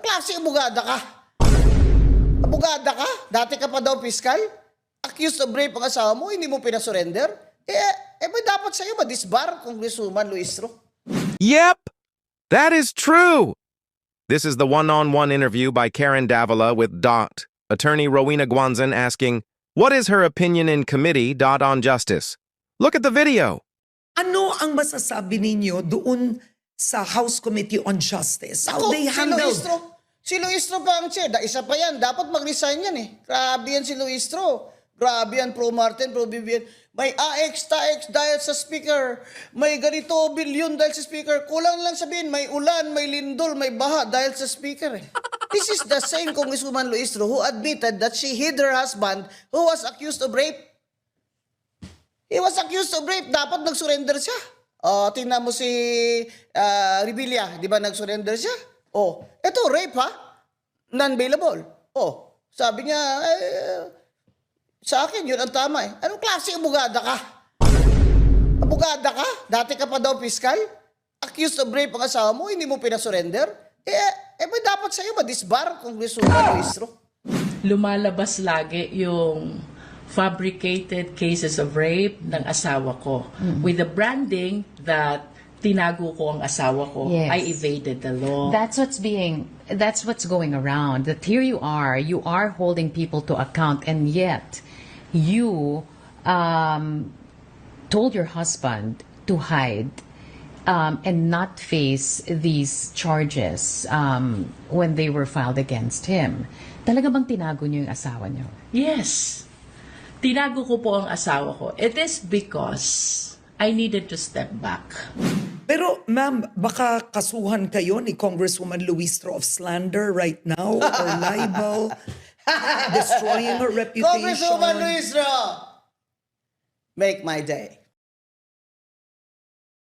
Anong klase abogada ka? Abogada ka? Dati ka pa daw piskal? Accused of rape ang asawa mo, hindi mo pinasurrender? May dapat sa'yo ma-disbar, Congresswoman Luistro. Yep, that is true. This is the one-on-one interview by Karen Davila with Dot. Attorney Rowena Guanzon asking, what is her opinion in committee, on justice? Look at the video. Ano ang masasabi ninyo doon sa House Committee on Justice? How they handled? Si Luistro pa ang chair. Isa pa yan. Dapat mag-resign yan eh. Grabe yan si Luistro. Grabe yan, pro-Martin, pro-Vivian. May AX, TAX dahil sa speaker. May ganito, bilyon dahil sa speaker. Kulang lang sabihin, may ulan, may lindol, may baha dahil sa speaker eh. This is the same Congresswoman Luistro who admitted that she hid her husband who was accused of rape. He was accused of rape. Dapat nag-surrender siya. Tingnan mo si Revilla. Di ba nag-surrender siya? Eto, rape ha? Non-bailable. Sabi niya, sa akin yun ang tama eh. Anong klase abogada ka? Abogada ka? Dati ka pa daw piskal? Accused of rape ang asawa mo, hindi mo pinasurrender? May dapat sa'yo ma-disbar, Congresswoman Luistro. Lumalabas lagi yung fabricated cases of rape ng asawa ko. With the branding that tinago ko ang asawa ko, Yes. I evaded the law. That's what's going around. That here you are holding people to account, and yet you told your husband to hide and not face these charges when they were filed against him. Talaga bang tinago niyo yung asawa niyo? Yes. Tinago ko po ang asawa ko. It is because I needed to step back. Pero ma'am, baka kasuhan kayo ni Congresswoman Luistro of slander right now or libel, destroying her reputation. Congresswoman Luistro! Make my day.